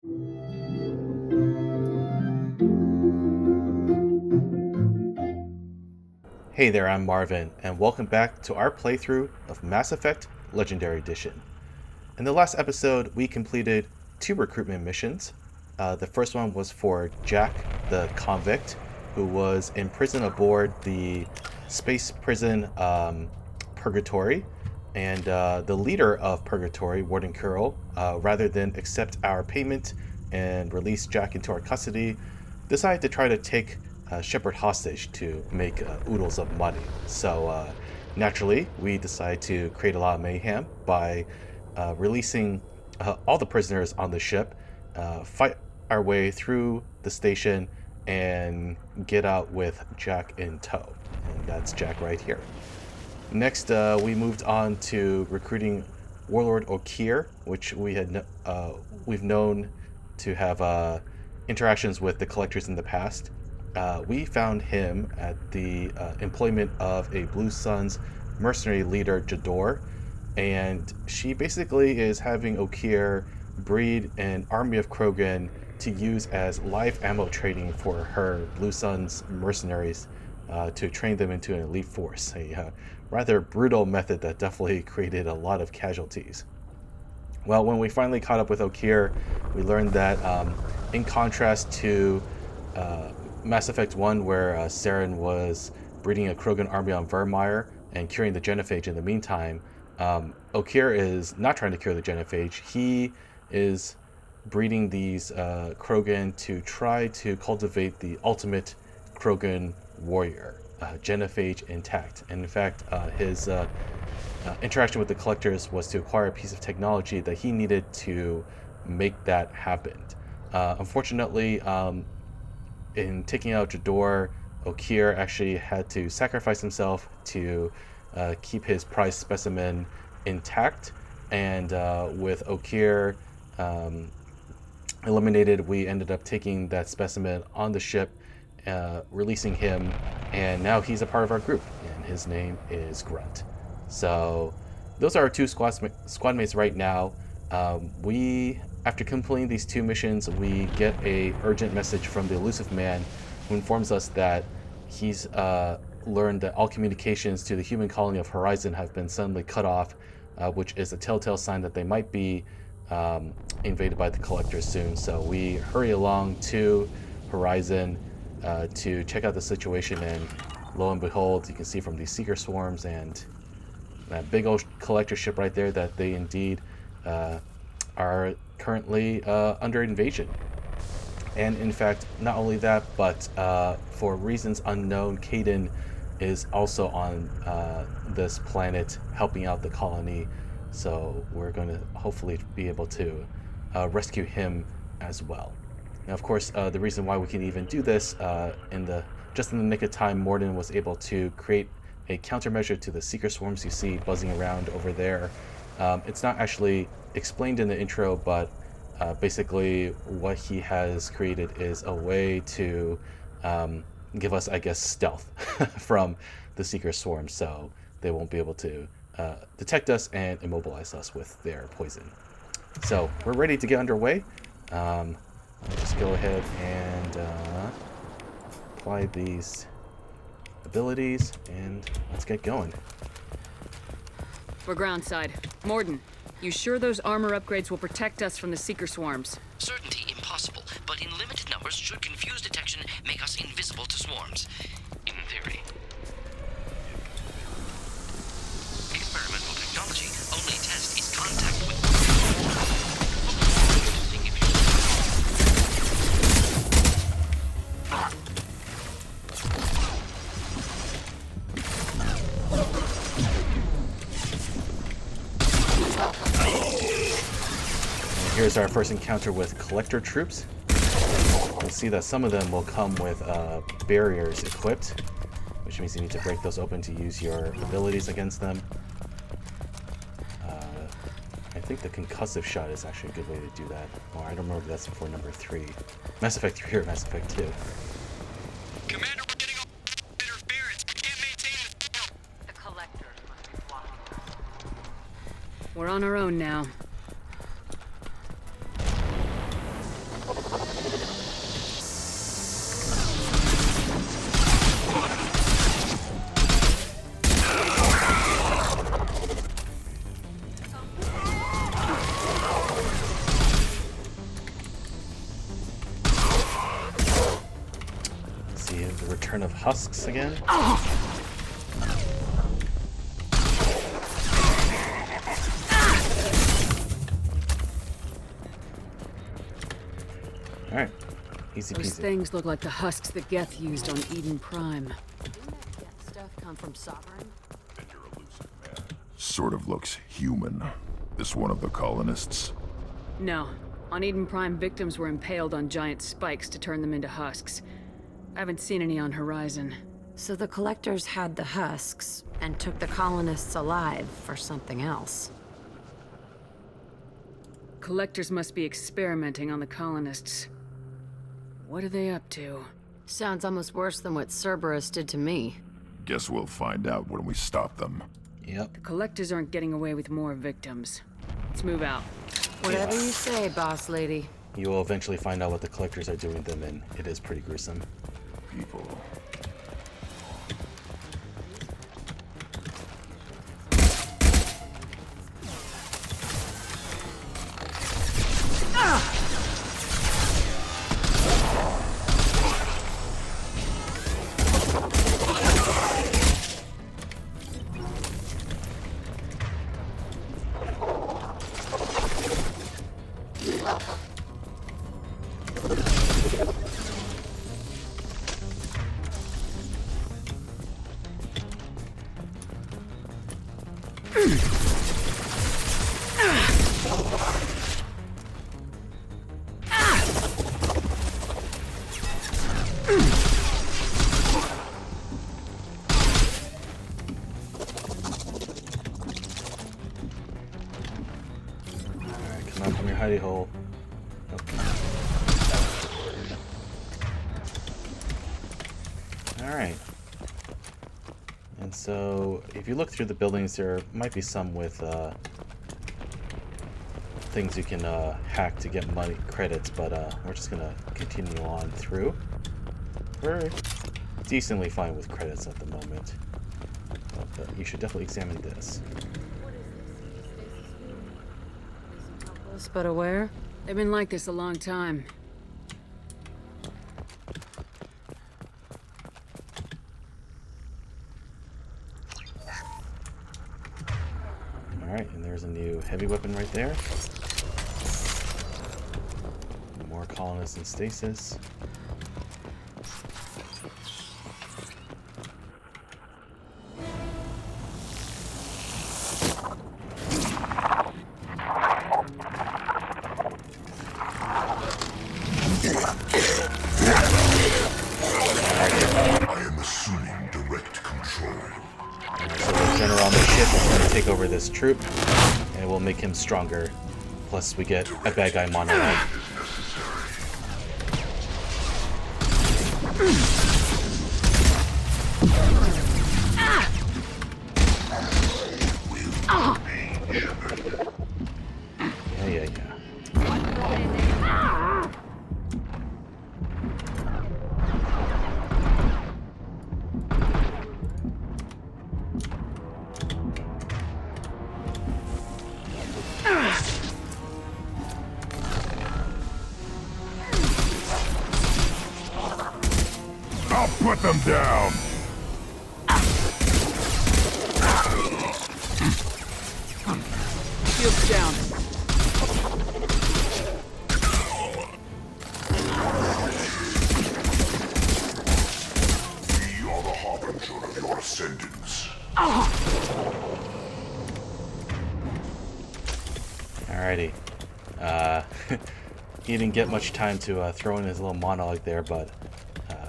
Hey there, I'm Marvin, and welcome back to our playthrough of Mass Effect Legendary Edition. In the last episode, we completed 2 recruitment missions. The first one was for Jack, the convict, who was in prison aboard the space prison Purgatory, and the leader of Purgatory, Warden Curl, rather than accept our payment and release Jack into our custody, decided to try to take Shepard hostage to make oodles of money. So naturally, we decide to create a lot of mayhem by releasing all the prisoners on the ship, fight our way through the station, and get out with Jack in tow. And that's Jack right here. Next, we moved on to recruiting Warlord Okeer, which we've known to have interactions with the Collectors in the past. We found him at the employment of a Blue Suns mercenary leader, Jador, and she basically is having Okeer breed an army of Krogan to use as live ammo training for her Blue Suns mercenaries to train them into an elite force. A rather brutal method that definitely created a lot of casualties. Well, when we finally caught up with Okeer, we learned that in contrast to Mass Effect 1, where Saren was breeding a Krogan army on Vermeer and curing the genophage in the meantime, Okeer is not trying to cure the genophage. He is breeding these Krogan to try to cultivate the ultimate Krogan warrior, genophage intact. And in fact, his interaction with the Collectors was to acquire a piece of technology that he needed to make that happen. Unfortunately, in taking out Jador, Okeer actually had to sacrifice himself to keep his prized specimen intact. And with Okeer eliminated, we ended up taking that specimen on the ship, releasing him, and now he's a part of our group, and his name is Grunt. So those are our 2 squadmates right now. After completing these 2 missions, we get a urgent message from the Elusive Man, who informs us that he's learned that all communications to the human colony of Horizon have been suddenly cut off, which is a telltale sign that they might be invaded by the Collectors soon. So we hurry along to Horizon to check out the situation, and lo and behold, you can see from these Seeker swarms and that big old Collector ship right there that they indeed are currently under invasion. And in fact, not only that, but for reasons unknown, Kaidan is also on this planet helping out the colony. So we're going to hopefully be able to rescue him as well. Now, of course, the reason why we can even do this, just in the nick of time, Mordin was able to create a countermeasure to the Seeker swarms you see buzzing around over there. It's not actually explained in the intro, but basically what he has created is a way to give us, I guess, stealth from the Seeker swarm, so they won't be able to detect us and immobilize us with their poison. So we're ready to get underway. Let's go ahead and apply these abilities, and let's get going. We're groundside. Mordin, you sure those armor upgrades will protect us from the Seeker swarms? Certainty impossible, but in limited numbers should confuse detection make us invisible to swarms. In theory. Experimental technology. Only test is contact with... Here's our first encounter with Collector troops. You'll see that some of them will come with barriers equipped, which means you need to break those open to use your abilities against them. I think the concussive shot is actually a good way to do that. Oh, I don't remember if that's for number 3. Mass Effect 3 or Mass Effect 2. Commander, we're getting all interference. We can't maintain this. The Collectors must be blocking us. We're on our own now. return of husks again. Alright. Easy Those peasy. things look like the husks that Geth used on Eden Prime. Didn't that Geth stuff come from Sovereign? Sort of looks human. This one of the colonists? No. On Eden Prime, victims were impaled on giant spikes to turn them into husks. I haven't seen any on Horizon. So the collectors had the husks and took the colonists alive for something else. Collectors must be experimenting on the colonists. What are they up to? Sounds almost worse than what Cerberus did to me. Guess we'll find out when we stop them. Yep. The collectors aren't getting away with more victims. Let's move out. Whatever you say, boss lady. You will eventually find out what the collectors are doing to them, and it is pretty gruesome. People. Alright, come out from your hidey hole. Okay. Alright. And so, if you look through the buildings, there might be some with things you can hack to get money credits, but we're just gonna continue on through. We're decently fine with credits at the moment, but you should definitely examine this. But aware? They've been like this a long time. Alright, and there's a new heavy weapon right there. More colonists in stasis. I am assuming direct control. So the general on the ship is going to take over this troop, and it will make him stronger. Plus, we get a bad guy monologue. Yeah. I'll put them down! Shields down. We are the harbinger of your ascendance. Alrighty. He didn't get much time to throw in his little monologue there, but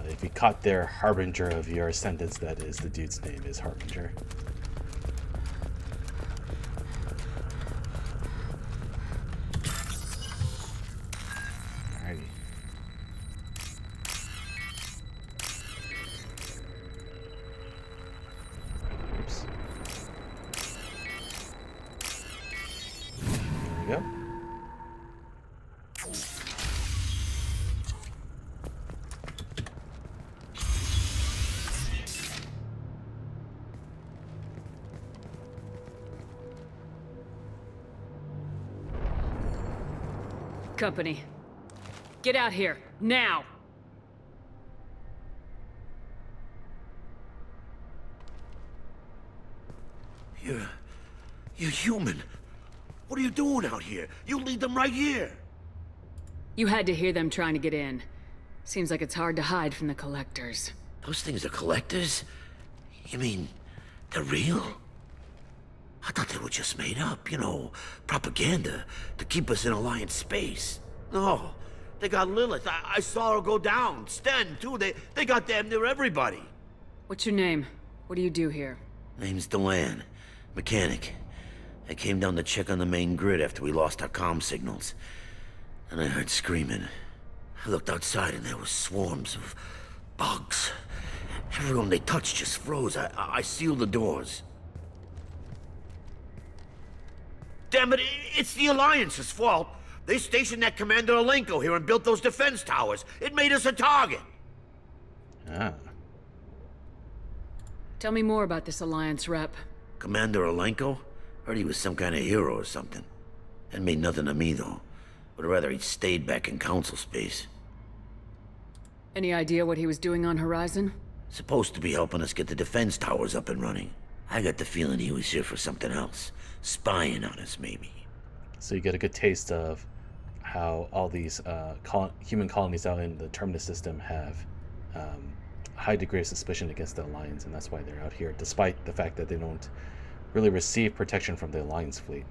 if you caught their Harbinger of your ascendance, that is, the dude's name is Harbinger. Alrighty. Oops. There we go. Company. Get out here, now! You're human. What are you doing out here? You lead them right here. You had to hear them trying to get in. Seems like it's hard to hide from the collectors. Those things are collectors? You mean, they're real? I thought they were just made up, you know, propaganda to keep us in Alliance space. No, they got Lilith. I saw her go down. Sten, too. They got damn near everybody. What's your name? What do you do here? Name's Delan. Mechanic. I came down to check on the main grid after we lost our comm signals. And I heard screaming. I looked outside and there were swarms of bugs. Everyone they touched just froze. I sealed the doors. Damn it, it's the Alliance's fault. They stationed that Commander Alenko here and built those defense towers. It made us a target. Ah. Tell me more about this Alliance rep. Commander Alenko? Heard he was some kind of hero or something. That made nothing to me, though. Would rather he'd stayed back in Council space. Any idea what he was doing on Horizon? Supposed to be helping us get the defense towers up and running. I got the feeling he was here for something else. Spying on us, maybe. So you get a good taste of how all these human colonies out in the Terminus system have a high degree of suspicion against the Alliance, and that's why they're out here, despite the fact that they don't really receive protection from the Alliance fleet.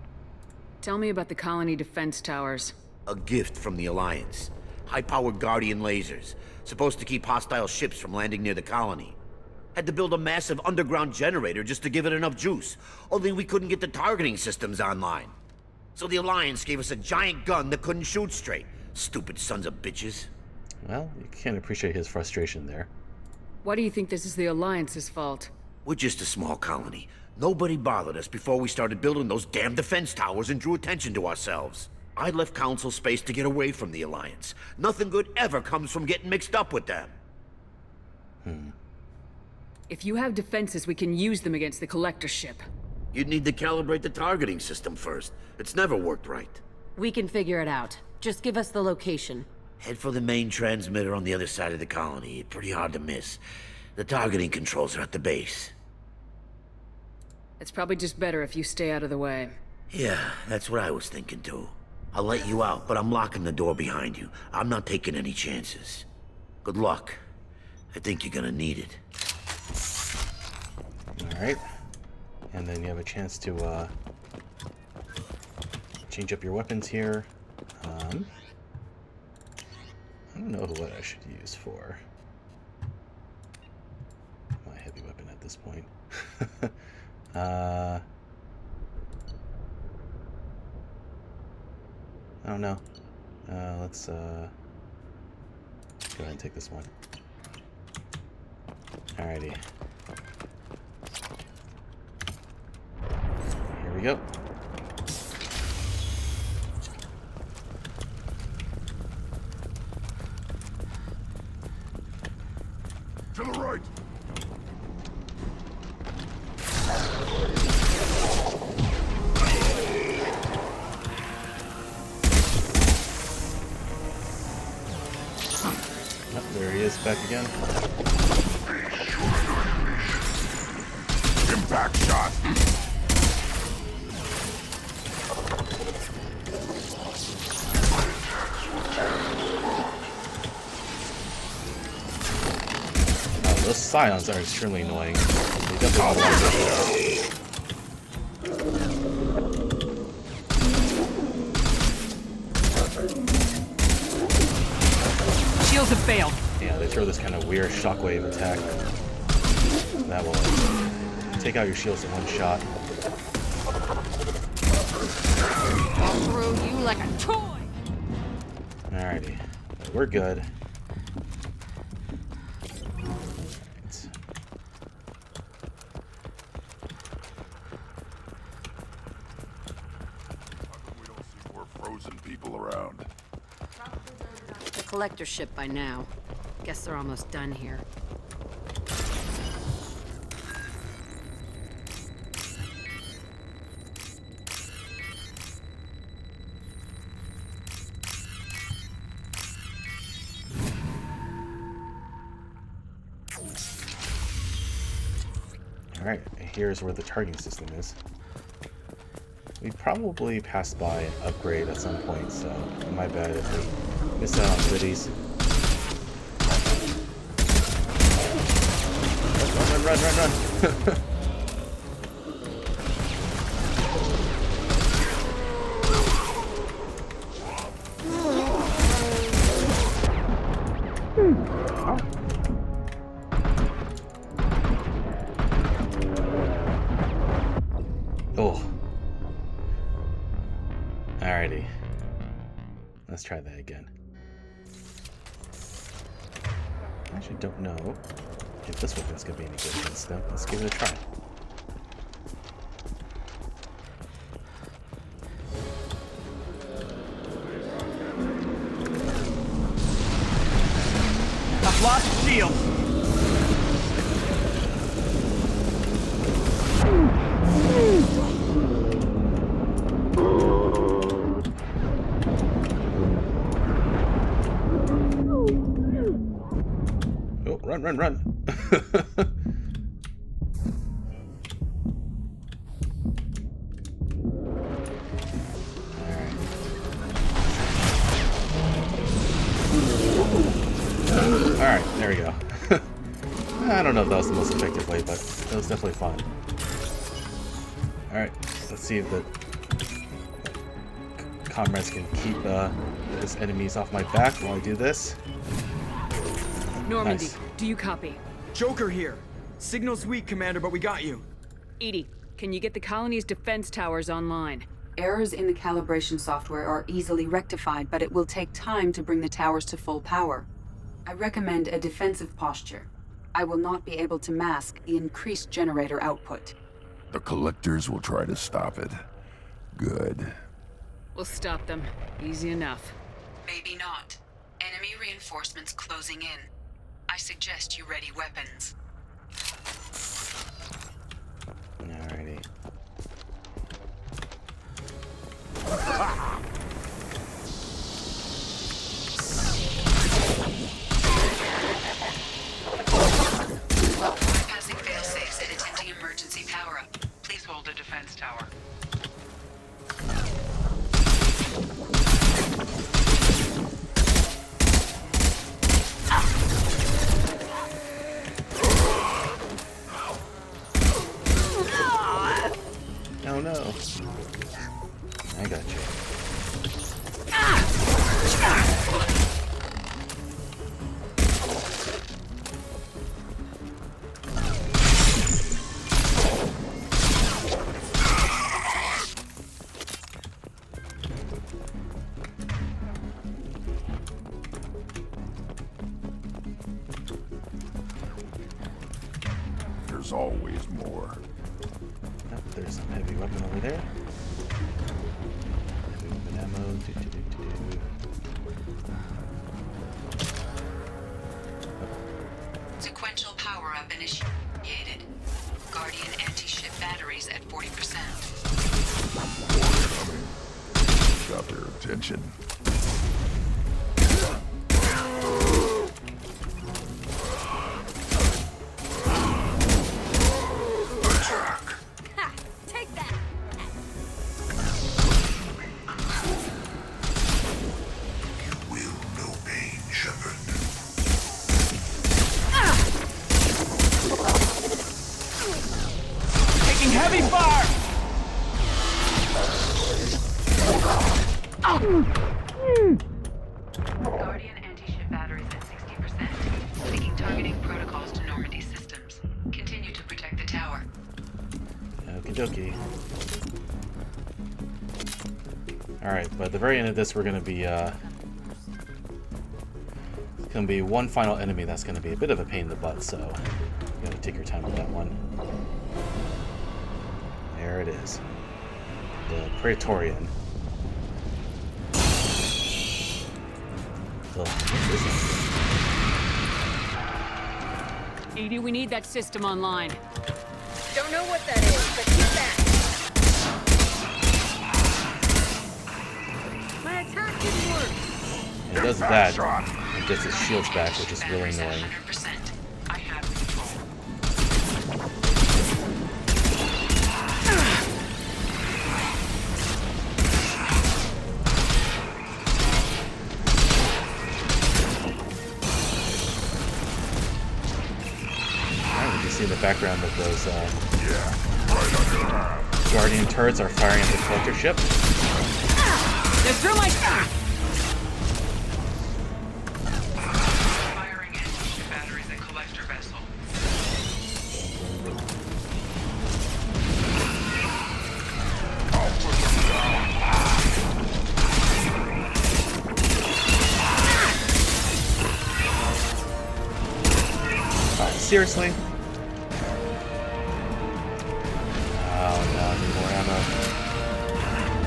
Tell me about the colony defense towers. A gift from the Alliance. High-powered Guardian lasers. Supposed to keep hostile ships from landing near the colony. Had to build a massive underground generator just to give it enough juice. Only we couldn't get the targeting systems online. So the Alliance gave us a giant gun that couldn't shoot straight. Stupid sons of bitches. Well, you can't appreciate his frustration there. Why do you think this is the Alliance's fault? We're just a small colony. Nobody bothered us before we started building those damn defense towers and drew attention to ourselves. I left Council space to get away from the Alliance. Nothing good ever comes from getting mixed up with them. If you have defenses, we can use them against the Collector ship. You'd need to calibrate the targeting system first. It's never worked right. We can figure it out. Just give us the location. Head for the main transmitter on the other side of the colony. Pretty hard to miss. The targeting controls are at the base. It's probably just better if you stay out of the way. Yeah, that's what I was thinking too. I'll let you out, but I'm locking the door behind you. I'm not taking any chances. Good luck. I think you're gonna need it. Alright. And then you have a chance to change up your weapons here. I don't know what I should use for my heavy weapon at this point. I don't know. Let's go ahead and take this one. Alrighty. Here we go. To the right! Oh, there he is, back again. Impact shot! Those scions are extremely annoying. They definitely don't like it. Shields have failed. Yeah, they throw this kind of weird shockwave attack. That will take out your shields in one shot. I'll throw you like a toy! Alrighty. We're good. We don't see more frozen people around. The collector ship by now. Guess they're almost done here. Alright, and here's where the targeting system is. We probably passed by an upgrade at some point, so my bad if we missed out on goodies. Run! Oh. Alrighty. Let's try that again. I actually don't know if this weapon's gonna be any good against them. Let's give it a try. I've lost shield. Oh, run! Alright, there we go. I don't know if that was the most effective way, but it was definitely fun. Alright, let's see if the comrades can keep his enemies off my back while I do this. Normandy, Nice. do you copy? Joker here. Signal's weak, Commander, but we got you. Edie, can you get the colony's defense towers online? Errors in the calibration software are easily rectified, but it will take time to bring the towers to full power. I recommend a defensive posture. I will not be able to mask the increased generator output. The collectors will try to stop it. Good. We'll stop them. Easy enough. Maybe not. Enemy reinforcements closing in. I suggest you ready weapons. Alrighty. Bypassing failsafes and attempting emergency power-up. Please hold a defense tower. Oh no. I got you. There's always more. Oh, there's some heavy weapon over there. Heavy weapon ammo. Sequential power-up initiated. Guardian anti-ship batteries at 40%. Got their attention. Take that! Will no pain, Shepard. Taking heavy fire! Guardian anti-ship batteries at 60%. Making targeting protocols to Normandy systems. Continue to protect the tower. Okie dokie. Alright, but at the very end of this, we're gonna be, it's gonna be one final enemy that's gonna be a bit of a pain in the butt, so you gotta take your time with that one. There it is. The Praetorian. Ugh, what is that? Edie, we need that system online. Don't know what that is, but keep that. My attack didn't work. It does that. It gets its shields back, which is really Batteries at annoying. 100%. I have control. background of those Guardian turrets are firing at the collector ship. They're through my path! Firing engine batteries at collector vessel. Seriously? Oh no, I need more ammo.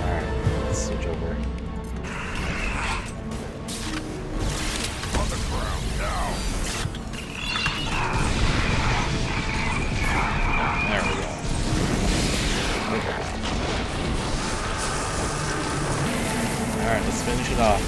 Alright, let's switch over. On the ground now. There we go. Okay. Alright, let's finish it off.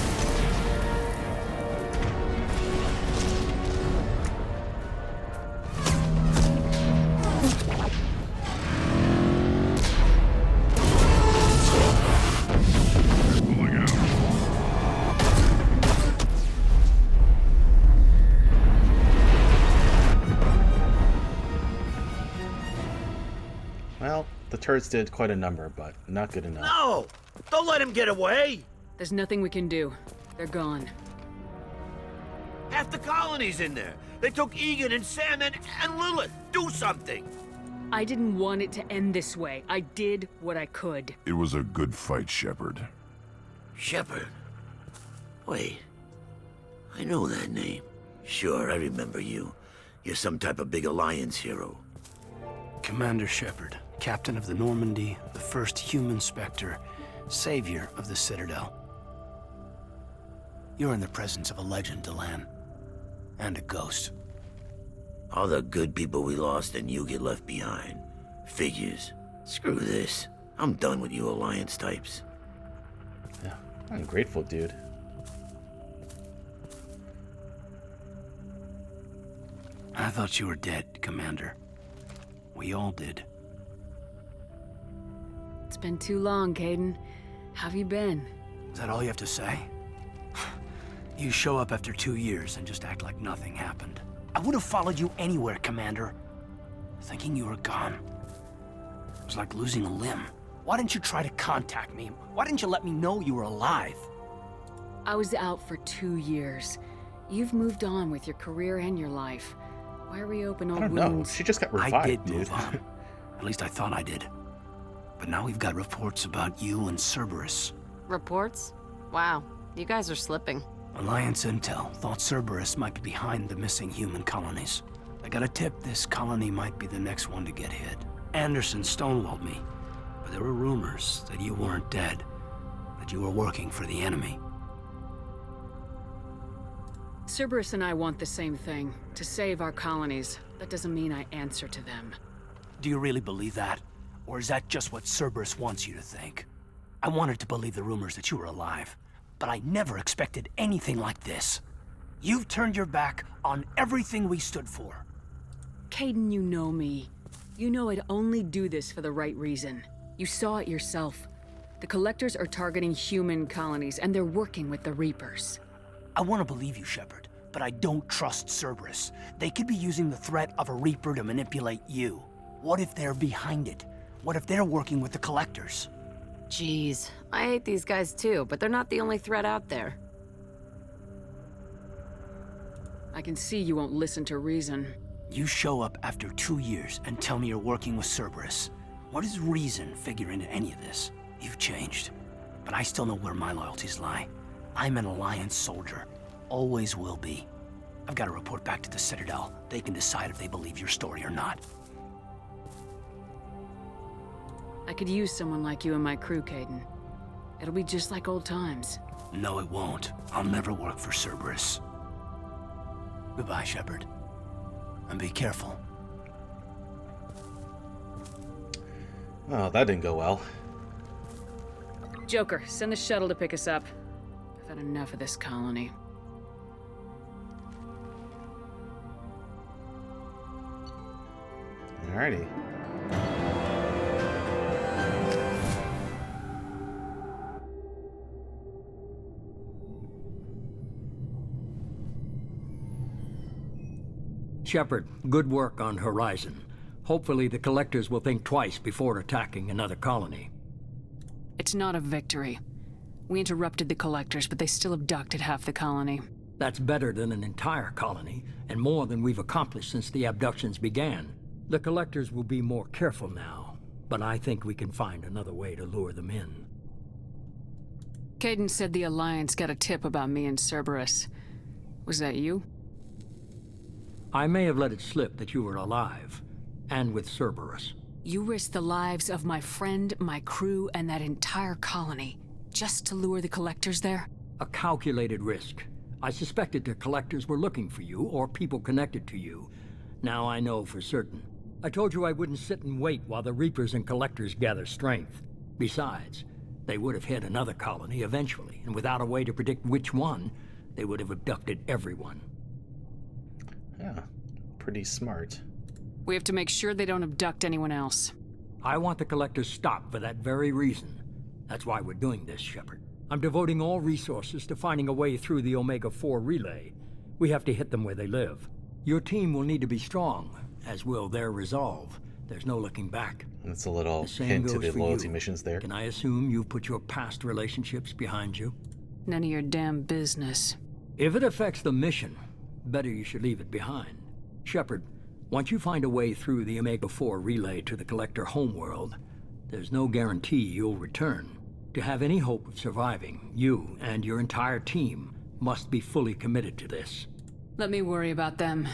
Well, the turrets did quite a number, but not good enough. No! Don't let him get away! There's nothing we can do. They're gone. Half the colony's in there. They took Egan and Sam and Lilith. Do something! I didn't want it to end this way. I did what I could. It was a good fight, Shepard. Shepard? Wait. I know that name. Sure, I remember you. You're some type of big Alliance hero. Commander Shepard, captain of the Normandy, the first human Spectre, savior of the Citadel. You're in the presence of a legend, Delan. And a ghost. All the good people we lost and you get left behind. Figures. Screw this. I'm done with you Alliance types. Yeah, I'm grateful, dude. I thought you were dead, Commander. We all did. It's been too long, Kaidan. How have you been? Is that all you have to say? You show up after 2 years and just act like nothing happened. I would have followed you anywhere, Commander. Thinking you were gone. It was like losing a limb. Why didn't you try to contact me? Why didn't you let me know you were alive? I was out for 2 years. You've moved on with your career and your life. Why reopen old I don't know. wounds? She just got revived, I did dude. move on. At least I thought I did. But now we've got reports about you and Cerberus. Reports? Wow, you guys are slipping. Alliance Intel thought Cerberus might be behind the missing human colonies. I got a tip this colony might be the next one to get hit. Anderson stonewalled me, but there were rumors that you weren't dead, that you were working for the enemy. Cerberus and I want the same thing, to save our colonies. That doesn't mean I answer to them. Do you really believe that? Or is that just what Cerberus wants you to think? I wanted to believe the rumors that you were alive, but I never expected anything like this. You've turned your back on everything we stood for. Kaidan, you know me. You know I'd only do this for the right reason. You saw it yourself. The Collectors are targeting human colonies, and they're working with the Reapers. I want to believe you, Shepard, but I don't trust Cerberus. They could be using the threat of a Reaper to manipulate you. What if they're behind it? What if they're working with the Collectors? Jeez, I hate these guys too, but they're not the only threat out there. I can see you won't listen to reason. You show up after 2 years and tell me you're working with Cerberus. What does reason figure into any of this? You've changed, but I still know where my loyalties lie. I'm an Alliance soldier. Always will be. I've got to report back to the Citadel. They can decide if they believe your story or not. I could use someone like you in my crew, Kaidan. It'll be just like old times. No, it won't. I'll never work for Cerberus. Goodbye, Shepard. And be careful. Oh, that didn't go well. Joker, send the shuttle to pick us up. I've had enough of this colony. Alrighty. Shepard, good work on Horizon. Hopefully the Collectors will think twice before attacking another colony. It's not a victory. We interrupted the Collectors, but they still abducted half the colony. That's better than an entire colony, and more than we've accomplished since the abductions began. The Collectors will be more careful now, but I think we can find another way to lure them in. Kaidan said the Alliance got a tip about me and Cerberus. Was that you? I may have let it slip that you were alive, and with Cerberus. You risked the lives of my friend, my crew, and that entire colony, just to lure the Collectors there? A calculated risk. I suspected the Collectors were looking for you, or people connected to you. Now I know for certain. I told you I wouldn't sit and wait while the Reapers and Collectors gather strength. Besides, they would have hit another colony eventually, and without a way to predict which one, they would have abducted everyone. Yeah, pretty smart. We have to make sure they don't abduct anyone else. I want the Collectors stopped for that very reason. That's why we're doing this, Shepard. I'm devoting all resources to finding a way through the Omega-4 relay. We have to hit them where they live. Your team will need to be strong, as will their resolve. There's no looking back. That's a little The same hint to goes the for loyalty you. missions there. Can I assume you've put your past relationships behind you? None of your damn business. If it affects the mission, better you should leave it behind. Shepard, once you find a way through the Omega-4 relay to the Collector homeworld, there's no guarantee you'll return. To have any hope of surviving, you and your entire team must be fully committed to this. Let me worry about them.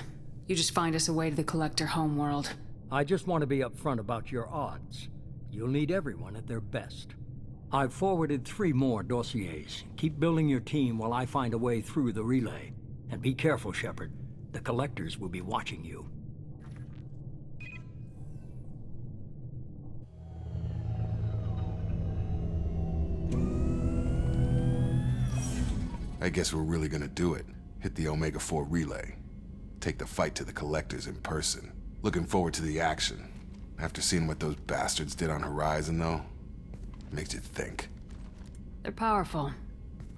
You just find us a way to the Collector homeworld. I just want to be upfront about your odds. You'll need everyone at their best. I've forwarded 3 more dossiers. Keep building your team while I find a way through the relay. And be careful, Shepard. The Collectors will be watching you. I guess we're really gonna do it. Hit the Omega-4 relay. Take the fight to the Collectors in person. Looking forward to the action. After seeing what those bastards did on Horizon, though, makes you think. They're powerful,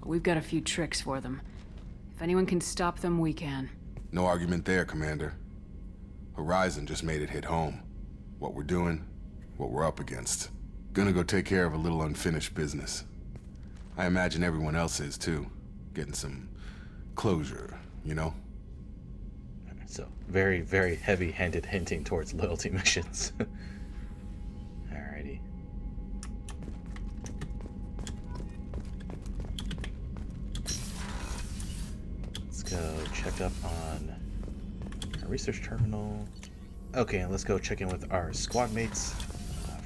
but we've got a few tricks for them. If anyone can stop them, we can. No argument there, Commander. Horizon just made it hit home. What we're doing, what we're up against. Gonna go take care of a little unfinished business. I imagine everyone else is, too. Getting some closure, you know? So, very, very heavy-handed hinting towards loyalty missions. Alrighty. Let's go check up on our research terminal. Okay, and let's go check in with our squad mates.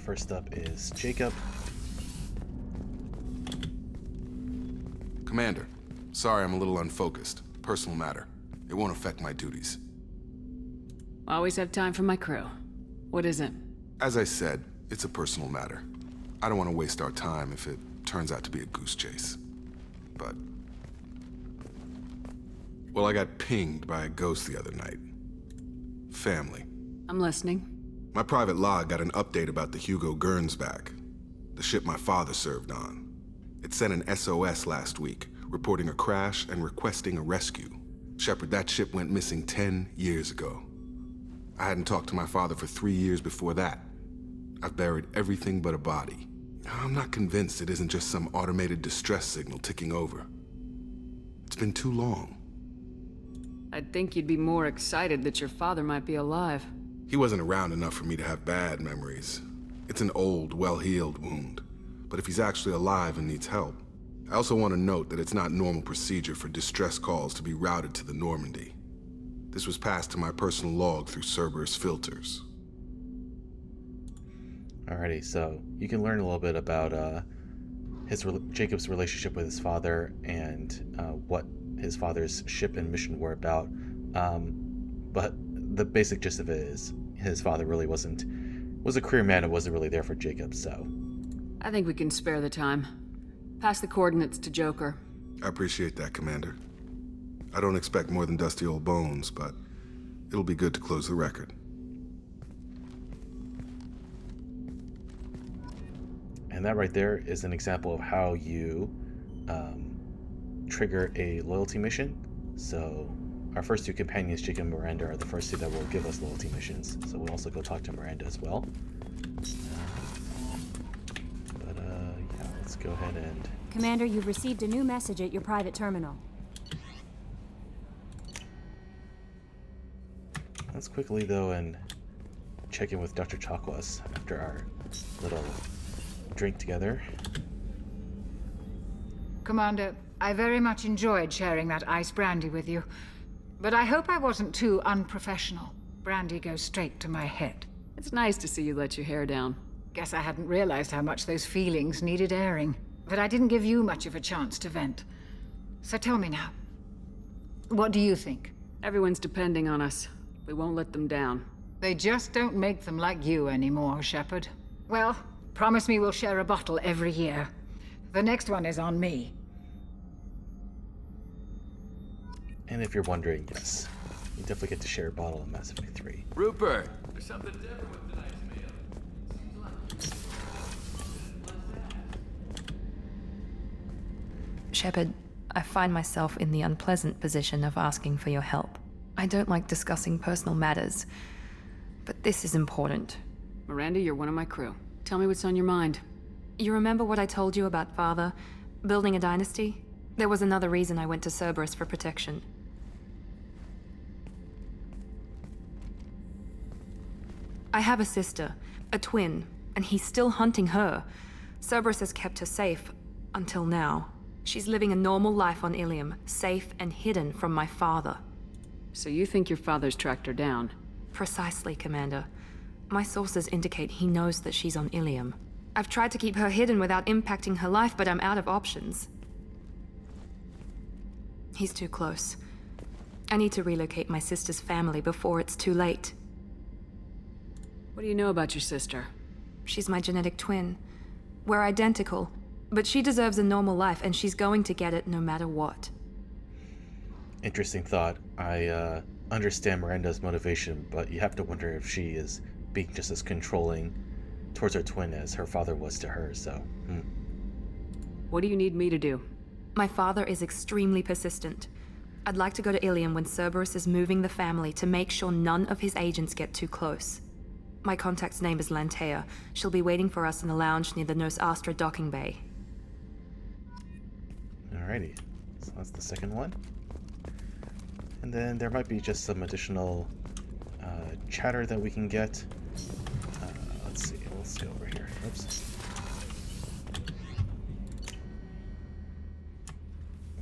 First up is Jacob. Commander, sorry I'm a little unfocused. Personal matter. It won't affect my duties. Always have time for my crew. What is it? As I said, it's a personal matter. I don't want to waste our time if it turns out to be a goose chase. But... well, I got pinged by a ghost the other night. Family. I'm listening. My private log got an update about the Hugo Gernsback, the ship my father served on. It sent an SOS last week, reporting a crash and requesting a rescue. Shepard, that ship went missing 10 years ago. I hadn't talked to my father for 3 years before that. I've buried everything but a body. I'm not convinced it isn't just some automated distress signal ticking over. It's been too long. I'd think you'd be more excited that your father might be alive. He wasn't around enough for me to have bad memories. It's an old, well-healed wound. But if he's actually alive and needs help, I also want to note that it's not normal procedure for distress calls to be routed to the Normandy. This was passed to my personal log through Cerberus filters. Alrighty, so you can learn a little bit about Jacob's relationship with his father and what his father's ship and mission were about. But the basic gist of it is his father really was a career man and wasn't really there for Jacob, so. I think we can spare the time. Pass the coordinates to Joker. I appreciate that, Commander. I don't expect more than dusty old bones, but it'll be good to close the record. And that right there is an example of how you trigger a loyalty mission. So our first two companions, Jake and Miranda, are the first two that will give us loyalty missions. So we'll also go talk to Miranda as well. Yeah, let's go ahead and... Commander, you've received a new message at your private terminal. Let's quickly, though, and check in with Dr. Chakwas after our little drink together. Commander, I very much enjoyed sharing that ice brandy with you. But I hope I wasn't too unprofessional. Brandy goes straight to my head. It's nice to see you let your hair down. Guess I hadn't realized how much those feelings needed airing. But I didn't give you much of a chance to vent. So tell me now, what do you think? Everyone's depending on us. We won't let them down. They just don't make them like you anymore, Shepard. Well, promise me we'll share a bottle every year. The next one is on me. And if you're wondering, yes, you definitely get to share a bottle of Mass Effect 3. Rupert, there's something different with tonight's meal. Shepard, I find myself in the unpleasant position of asking for your help. I don't like discussing personal matters, but this is important. Miranda, you're one of my crew. Tell me what's on your mind. You remember what I told you about Father? Building a dynasty? There was another reason I went to Cerberus for protection. I have a sister, a twin, and he's still hunting her. Cerberus has kept her safe, until now. She's living a normal life on Ilium, safe and hidden from my father. So you think your father's tracked her down? Precisely, Commander. My sources indicate he knows that she's on Ilium. I've tried to keep her hidden without impacting her life, but I'm out of options. He's too close. I need to relocate my sister's family before it's too late. What do you know about your sister? She's my genetic twin. We're identical, but she deserves a normal life, and she's going to get it no matter what. Interesting thought. I understand Miranda's motivation, but you have to wonder if she is being just as controlling towards her twin as her father was to her, so... What do you need me to do? My father is extremely persistent. I'd like to go to Ilium when Cerberus is moving the family to make sure none of his agents get too close. My contact's name is Lantea. She'll be waiting for us in the lounge near the Nos Astra docking bay. Alrighty, so that's the second one. And then there might be just some additional chatter that we can get. Let's see, let's go over here. Oops.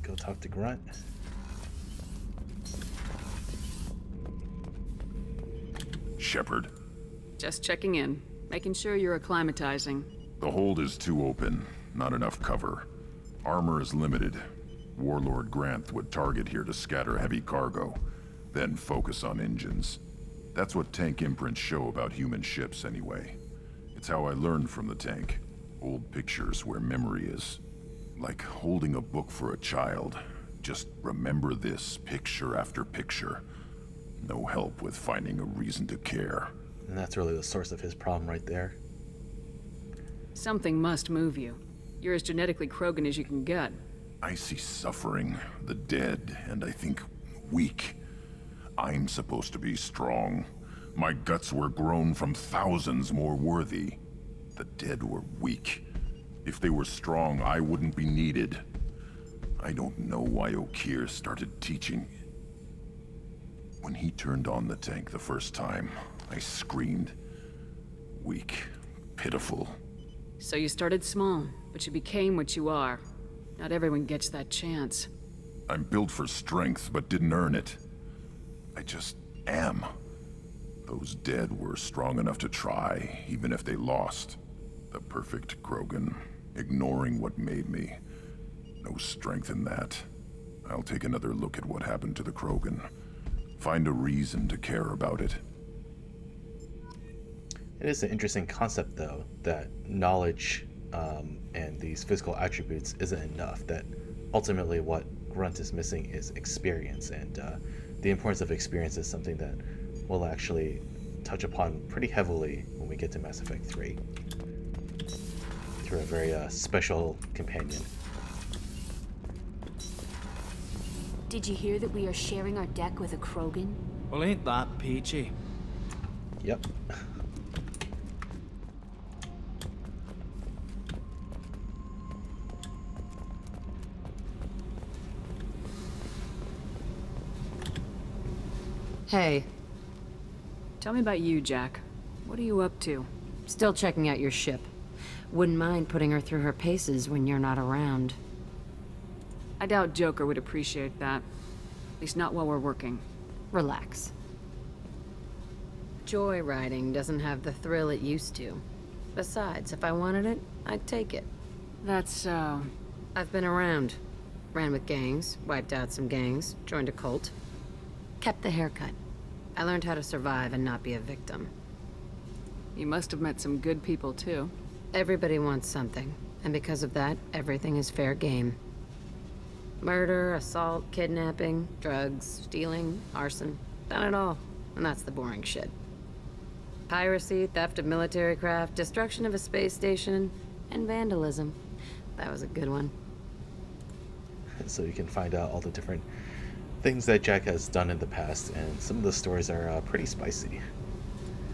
Go talk to Grunt. Shepard. Just checking in, making sure you're acclimatizing. The hold is too open, not enough cover. Armor is limited. Warlord Grant would target here to scatter heavy cargo, then focus on engines. That's what tank imprints show about human ships anyway. It's how I learned from the tank. Old pictures where memory is. Like holding a book for a child. Just remember this picture after picture. No help with finding a reason to care. And that's really the source of his problem right there. Something must move you. You're as genetically Krogan as you can get. I see suffering, the dead, and I think weak. I'm supposed to be strong. My guts were grown from thousands more worthy. The dead were weak. If they were strong, I wouldn't be needed. I don't know why Okeer started teaching. When he turned on the tank the first time, I screamed. Weak, pitiful. So you started small, but you became what you are. Not everyone gets that chance. I'm built for strength, but didn't earn it. I just am. Those dead were strong enough to try, even if they lost. The perfect Krogan, ignoring what made me. No strength in that. I'll take another look at what happened to the Krogan. Find a reason to care about it. It is an interesting concept, though, that knowledge and these physical attributes isn't enough. That ultimately what Grunt is missing is experience, and the importance of experience is something that we'll actually touch upon pretty heavily when we get to Mass Effect 3 through a very special companion. Did you hear that we are sharing our deck with a Krogan? Well, ain't that peachy? Yep. Hey. Tell me about you, Jack. What are you up to? Still checking out your ship. Wouldn't mind putting her through her paces when you're not around. I doubt Joker would appreciate that. At least not while we're working. Relax. Joyriding doesn't have the thrill it used to. Besides, if I wanted it, I'd take it. That's so... I've been around. Ran with gangs, wiped out some gangs, joined a cult. Kept the haircut. I learned how to survive and not be a victim. You must have met some good people, too. Everybody wants something, and because of that, everything is fair game. Murder, assault, kidnapping, drugs, stealing, arson. Done it all, and that's the boring shit. Piracy, theft of military craft, destruction of a space station, and vandalism. That was a good one. So you can find out all the different things that Jack has done in the past, and some of the stories are pretty spicy.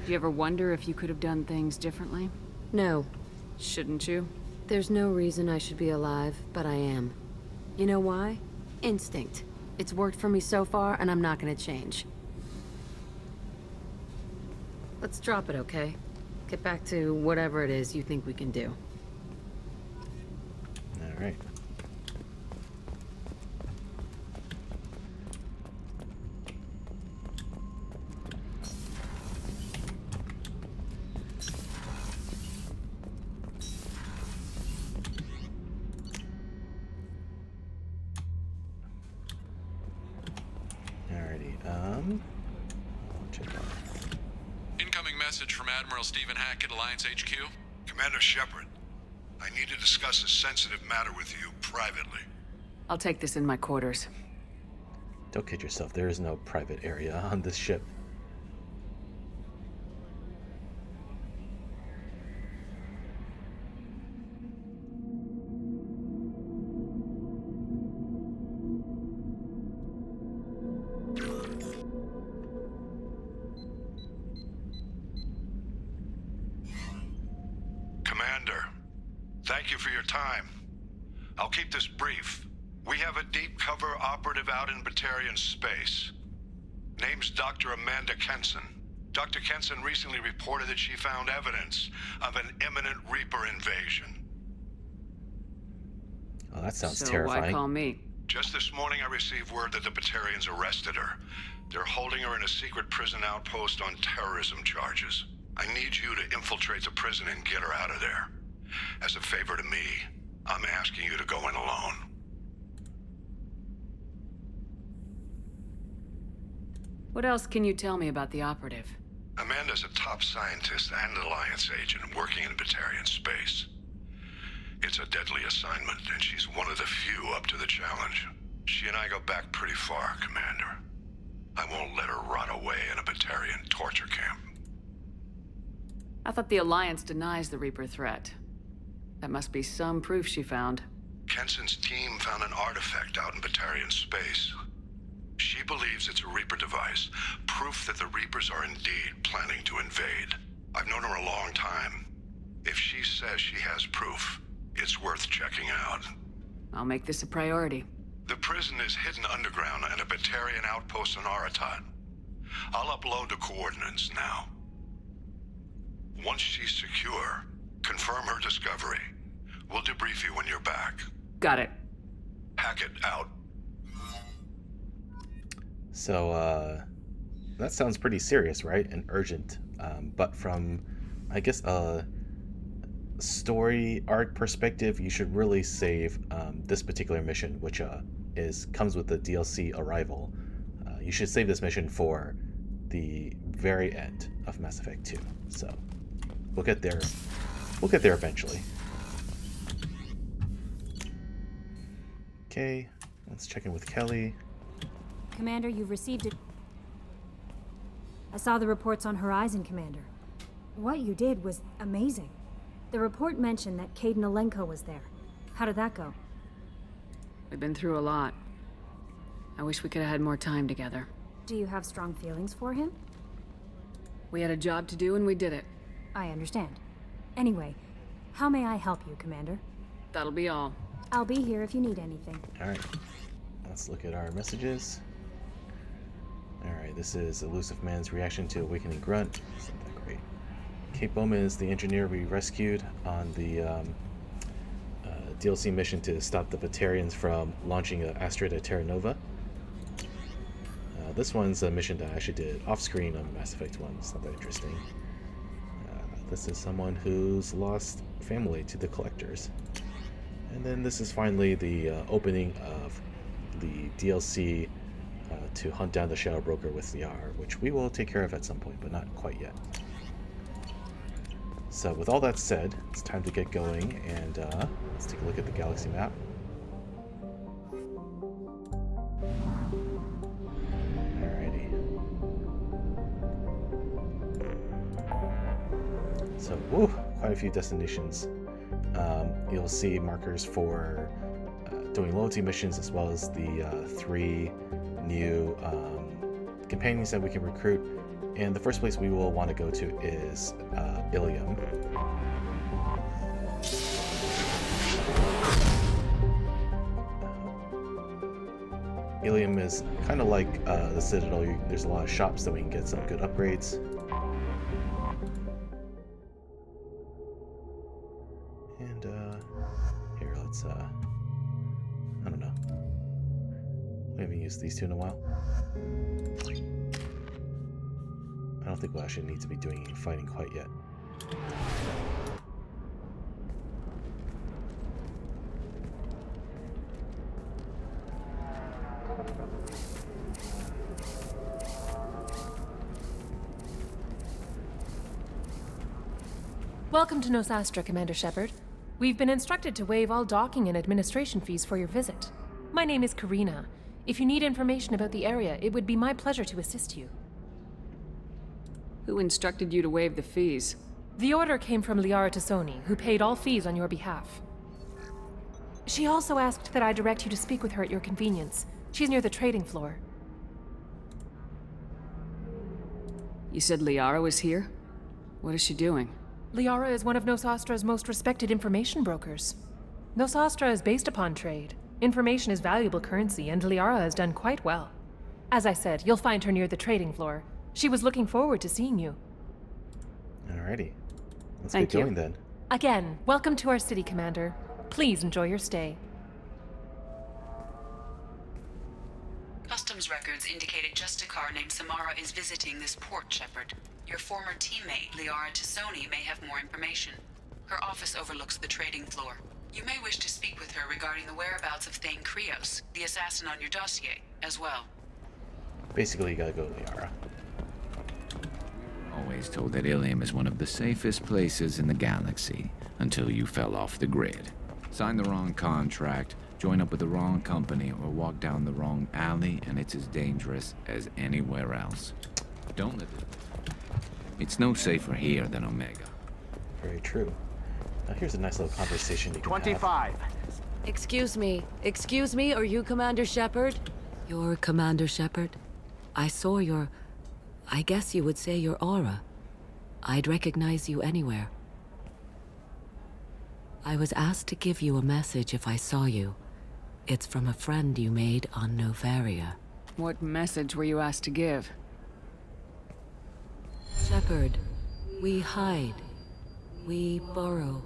Do you ever wonder if you could have done things differently? No. Shouldn't you? There's no reason I should be alive, but I am. You know why? Instinct. It's worked for me so far, and I'm not gonna change. Let's drop it, okay? Get back to whatever it is you think we can do. All right. Incoming message from Admiral Stephen Hackett, Alliance HQ. Commander Shepard, I need to discuss a sensitive matter with you privately. I'll take this in my quarters. Don't kid yourself, there is no private area on this ship. Commander, thank you for your time. I'll keep this brief. We have a deep cover operative out in Batarian space. Name's Dr. Amanda Kenson. Dr. Kenson recently reported that she found evidence of an imminent Reaper invasion. Oh, that sounds so terrifying. Why call me? Just this morning I received word that the Batarians arrested her. They're holding her in a secret prison outpost on terrorism charges. I need you to infiltrate the prison and get her out of there. As a favor to me, I'm asking you to go in alone. What else can you tell me about the operative? Amanda's a top scientist and Alliance agent working in Batarian space. It's a deadly assignment, and she's one of the few up to the challenge. She and I go back pretty far, Commander. I won't let her rot away in a Batarian torture camp. I thought the Alliance denies the Reaper threat. That must be some proof she found. Kenson's team found an artifact out in Batarian space. She believes it's a Reaper device, proof that the Reapers are indeed planning to invade. I've known her a long time. If she says she has proof, it's worth checking out. I'll make this a priority. The prison is hidden underground at a Batarian outpost on Aratat. I'll upload the coordinates now. Once she's secure, confirm her discovery. We'll debrief you when you're back. Got it. Hackett out. So, that sounds pretty serious, right? And urgent. But from, I guess, a story arc perspective, you should really save this particular mission, which comes with the DLC Arrival. You should save this mission for the very end of Mass Effect 2. So, we'll get there. We'll get there eventually. Okay, let's check in with Kelly. Commander, you've received it. I saw the reports on Horizon, Commander. What you did was amazing. The report mentioned that Kaidan Alenko was there. How did that go? We've been through a lot. I wish we could have had more time together. Do you have strong feelings for him? We had a job to do and we did it. I understand. Anyway, how may I help you, Commander? That'll be all. I'll be here if you need anything. Alright. Let's look at our messages. Alright, this is Elusive Man's reaction to Awakening Grunt. Isn't that great? Kate Bowman is the engineer we rescued on the DLC mission to stop the Batarians from launching an asteroid at Terra Nova. This one's a mission that I actually did off-screen on Mass Effect 1. It's not that interesting. This is someone who's lost family to the Collectors. And then this is finally the opening of the DLC to hunt down the Shadow Broker with Liara, which we will take care of at some point, but not quite yet. So with all that said, it's time to get going, and let's take a look at the galaxy map. Alrighty. So, woo, quite a few destinations. You'll see markers for doing loyalty missions, as well as the 3 new companions that we can recruit. And the first place we will want to go to is Ilium. Ilium is kind of like the Citadel. There's a lot of shops that we can get some good upgrades. And here, let's I don't know. We haven't used these two in a while. I don't think we'll actually need to be doing any fighting quite yet. Welcome to Nosastra, Commander Shepard. We've been instructed to waive all docking and administration fees for your visit. My name is Karina. If you need information about the area, it would be my pleasure to assist you. Who instructed you to waive the fees? The order came from Liara Tassoni, who paid all fees on your behalf. She also asked that I direct you to speak with her at your convenience. She's near the trading floor. You said Liara was here? What is she doing? Liara is one of Nosastra's most respected information brokers. Nosastra is based upon trade. Information is valuable currency, and Liara has done quite well. As I said, you'll find her near the trading floor. She was looking forward to seeing you. Alrighty. Let's Thank get you. going then. Again, welcome to our city, Commander. Please enjoy your stay. Customs records indicated just a car named Samara is visiting this port, Shepard. Your former teammate, Liara Tassoni, may have more information. Her office overlooks the trading floor. You may wish to speak with her regarding the whereabouts of Thane Krios, the assassin on your dossier, as well. Basically, you gotta go to Liara. Always told that Ilium is one of the safest places in the galaxy, until you fell off the grid. Signed the wrong contract, join up with the wrong company, or walk down the wrong alley, and it's as dangerous as anywhere else. Don't let it. It's no safer here than Omega. Very true. Now here's a nice little conversation you can 25. Excuse me, are you Commander Shepard? You're Commander Shepard? I saw your... I guess you would say your aura. I'd recognize you anywhere. I was asked to give you a message if I saw you. It's from a friend you made on Novaria. What message were you asked to give? Shepard, we hide. We burrow.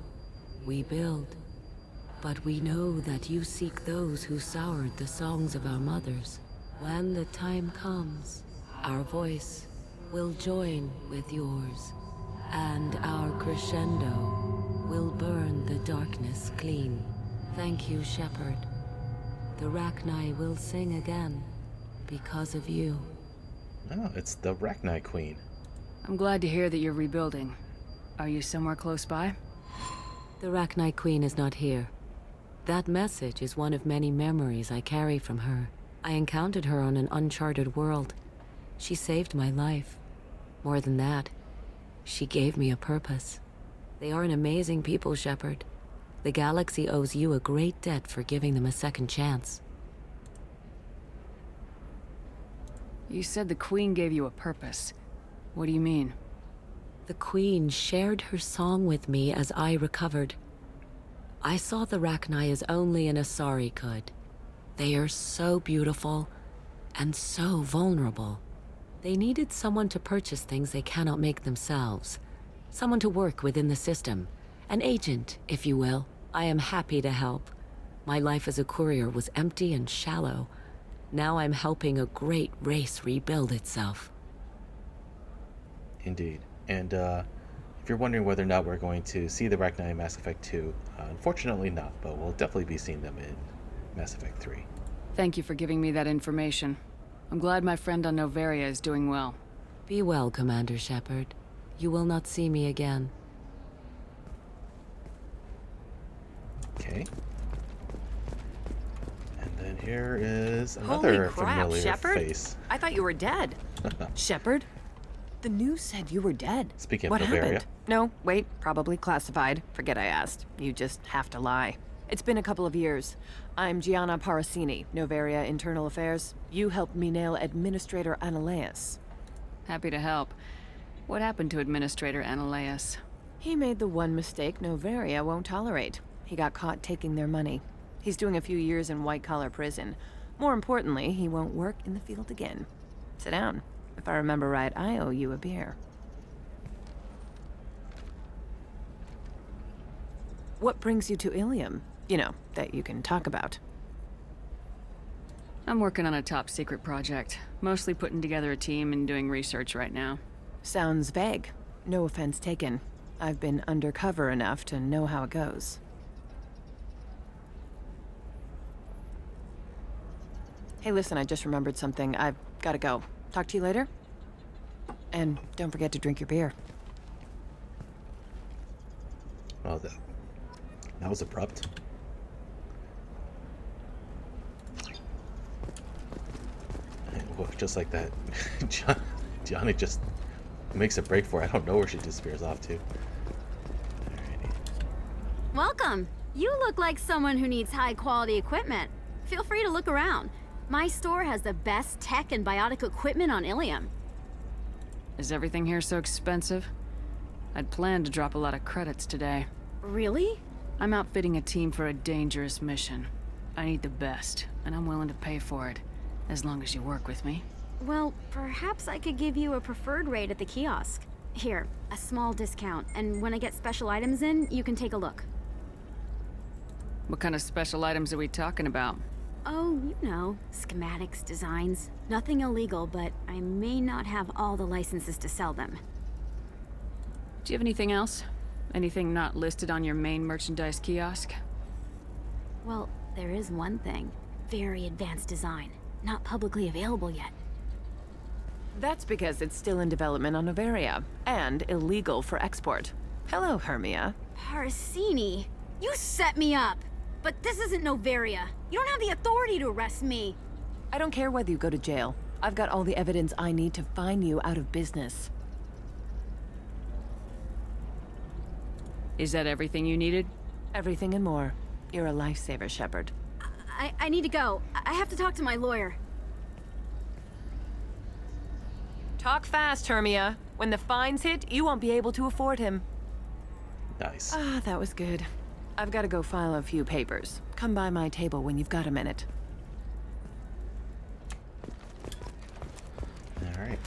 We build. But we know that you seek those who soured the songs of our mothers. When the time comes, our voice will join with yours, and our crescendo will burn the darkness clean. Thank you, Shepard. The Rachni will sing again because of you. Oh, it's the Rachni Queen. I'm glad to hear that you're rebuilding. Are you somewhere close by? The Rachni Queen is not here. That message is one of many memories I carry from her. I encountered her on an uncharted world. She saved my life. More than that, she gave me a purpose. They are an amazing people, Shepard. The galaxy owes you a great debt for giving them a second chance. You said the Queen gave you a purpose. What do you mean? The Queen shared her song with me as I recovered. I saw the Rachni as only an Asari could. They are so beautiful and so vulnerable. They needed someone to purchase things they cannot make themselves. Someone to work within the system. An agent, if you will. I am happy to help. My life as a courier was empty and shallow. Now I'm helping a great race rebuild itself. Indeed. And if you're wondering whether or not we're going to see the Rachni in Mass Effect 2, unfortunately not, but we'll definitely be seeing them in Mass Effect 3. Thank you for giving me that information. I'm glad my friend on Noveria is doing well. Be well, Commander Shepard. You will not see me again. Okay. And then here is another Holy crap, familiar Shepard? face. I thought you were dead. Shepard? The news said you were dead. Speaking of what Noveria. happened? No, wait, probably classified. Forget I asked. You just have to lie. It's been a couple of years. I'm Gianna Parasini, Noveria Internal Affairs. You helped me nail Administrator Analeas. Happy to help. What happened to Administrator Analeas? He made the one mistake Noveria won't tolerate. He got caught taking their money. He's doing a few years in white-collar prison. More importantly, he won't work in the field again. Sit down. If I remember right, I owe you a beer. What brings you to Ilium? You know, that you can talk about. I'm working on a top-secret project. Mostly putting together a team and doing research right now. Sounds vague. No offense taken. I've been undercover enough to know how it goes. Hey, listen, I just remembered something. I've gotta go. Talk to you later? And don't forget to drink your beer. Well, that was abrupt. And, well, just like that, Johnny just makes a break for it. I don't know where she disappears off to. Welcome. You look like someone who needs high-quality equipment. Feel free to look around. My store has the best tech and biotic equipment on Ilium. Is everything here so expensive? I'd planned to drop a lot of credits today. Really? I'm outfitting a team for a dangerous mission. I need the best, and I'm willing to pay for it, as long as you work with me. Well, perhaps I could give you a preferred rate at the kiosk. Here, a small discount, and when I get special items in, you can take a look. What kind of special items are we talking about? Oh, you know, schematics, designs. Nothing illegal, but I may not have all the licenses to sell them. Do you have anything else? Anything not listed on your main merchandise kiosk? Well, there is one thing. Very advanced design. Not publicly available yet. That's because it's still in development on Noveria, and illegal for export. Hello, Hermia. Parasini, you set me up! But this isn't Noveria. You don't have the authority to arrest me. I don't care whether you go to jail. I've got all the evidence I need to find you out of business. Is that everything you needed? Everything and more. You're a lifesaver, Shepard. I need to go. I have to talk to my lawyer. Talk fast, Hermia. When the fines hit, you won't be able to afford him. Nice. Ah, that was good. I've got to go file a few papers. Come by my table when you've got a minute. All right.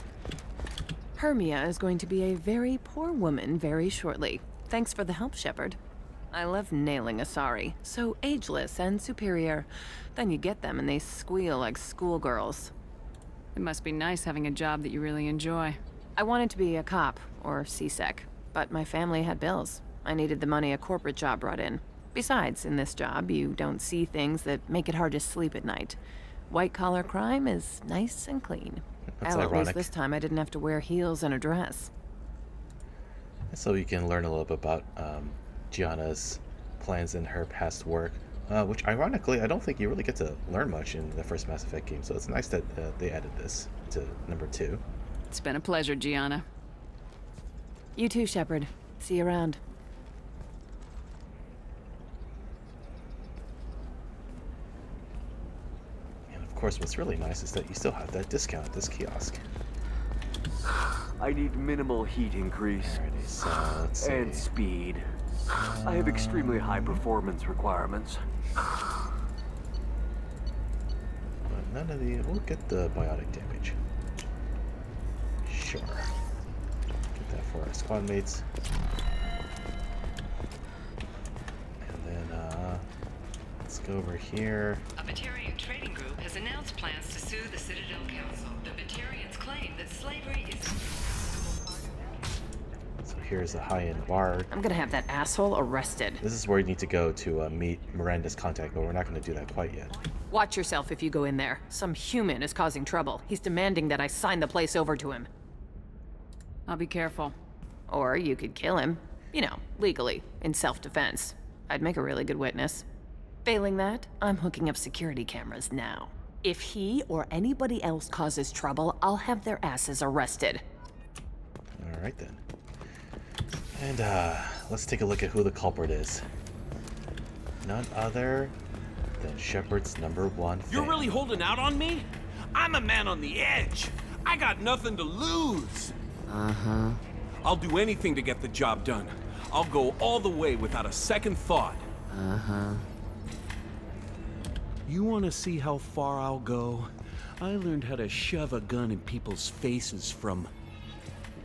Hermia is going to be a very poor woman very shortly. Thanks for the help, Shepard. I love nailing Asari. So ageless and superior. Then you get them and they squeal like schoolgirls. It must be nice having a job that you really enjoy. I wanted to be a cop, or CSEC, but my family had bills. I needed the money a corporate job brought in. Besides, in this job, you don't see things that make it hard to sleep at night. White-collar crime is nice and clean. That's At ironic. least this time I didn't have to wear heels and a dress. So you can learn a little bit about Gianna's plans in her past work, which ironically I don't think you really get to learn much in the first Mass Effect game, so it's nice that they added this to number 2. It's been a pleasure, Gianna. You too, Shepard. See you around. And of course, what's really nice is that you still have that discount at this kiosk. I need minimal heat increase. Alrighty, so let's see. And speed. I have extremely high performance requirements. But none of the... We'll get the biotic damage. Sure. Get that for our squad mates. And then, let's go over here. A Batarian trading group has announced plans to sue the Citadel Council. The Batarians claim that slavery is... So here's the high-end bar. I'm gonna have that asshole arrested. This is where you need to go to meet Miranda's contact, but we're not going to do that quite yet. Watch yourself if you go in there. Some human is causing trouble. He's demanding that I sign the place over to him. I'll be careful. Or you could kill him. You know, legally, in self-defense. I'd make a really good witness. Failing that, I'm hooking up security cameras now. If he or anybody else causes trouble, I'll have their asses arrested. Alright then. And let's take a look at who the culprit is. None other than Shepard's #1 fan. You're really holding out on me? I'm a man on the edge. I got nothing to lose. Uh-huh. I'll do anything to get the job done. I'll go all the way without a second thought. Uh-huh. You want to see how far I'll go? I learned how to shove a gun in people's faces from...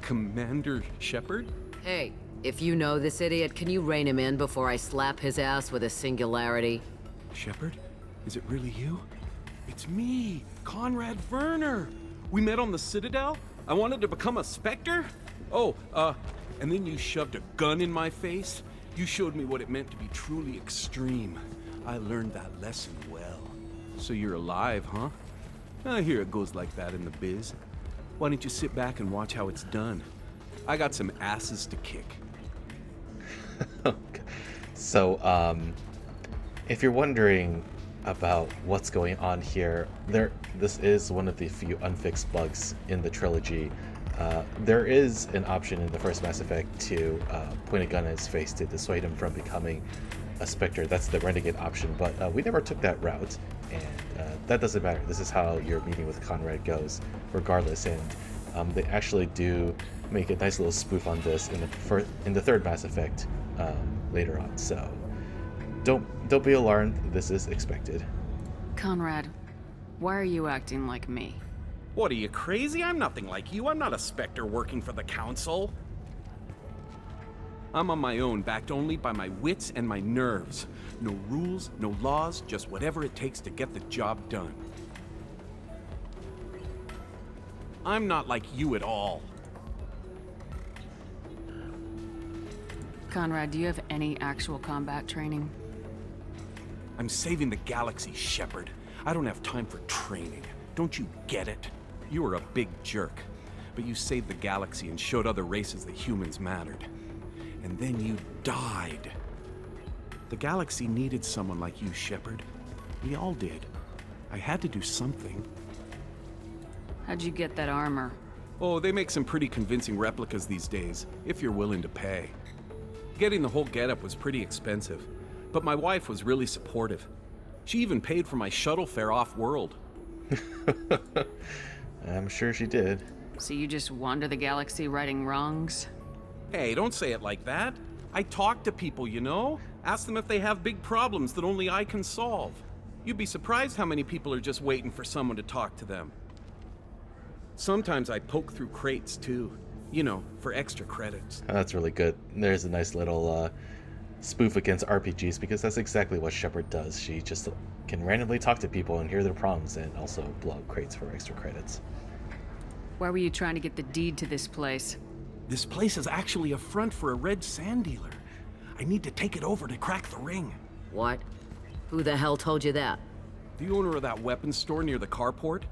Commander Shepard? Hey, if you know this idiot, can you rein him in before I slap his ass with a singularity? Shepard? Is it really you? It's me, Conrad Werner. We met on the Citadel? I wanted to become a Spectre? Oh, and then you shoved a gun in my face? You showed me what it meant to be truly extreme. I learned that lesson well. So you're alive, huh? I hear it goes like that in the biz. Why don't you sit back and watch how it's done? I got some asses to kick. So, if you're wondering about what's going on here, this is one of the few unfixed bugs in the trilogy. There is an option in the first Mass Effect to point a gun at his face to dissuade him from becoming a Spectre. That's the Renegade option, but we never took that route, and that doesn't matter. This is how your meeting with Conrad goes, regardless, and they actually do make a nice little spoof on this in the third Mass Effect later on, so don't be alarmed. This is expected. Conrad, why are you acting like me? What, are you crazy? I'm nothing like you. I'm not a Spectre working for the Council. I'm on my own, backed only by my wits and my nerves. No rules, no laws, just whatever it takes to get the job done. I'm not like you at all. Conrad, do you have any actual combat training? I'm saving the galaxy, Shepard. I don't have time for training. Don't you get it? You were a big jerk, but you saved the galaxy and showed other races that humans mattered. And then you died. The galaxy needed someone like you, Shepard. We all did. I had to do something. How'd you get that armor? Oh, they make some pretty convincing replicas these days, if you're willing to pay. Getting the whole getup was pretty expensive, but my wife was really supportive. She even paid for my shuttle fare off-world. I'm sure she did. So you just wander the galaxy righting wrongs? Hey, don't say it like that. I talk to people, you know? Ask them if they have big problems that only I can solve. You'd be surprised how many people are just waiting for someone to talk to them. Sometimes I poke through crates, too. You know, for extra credits. Oh, that's really good. There's a nice little spoof against RPGs, because that's exactly what Shepard does. She just can randomly talk to people and hear their problems, and also blow up crates for extra credits. Why were you trying to get the deed to this place? This place is actually a front for a red sand dealer. I need to take it over to crack the ring. What? Who the hell told you that? The owner of that weapons store near the carport.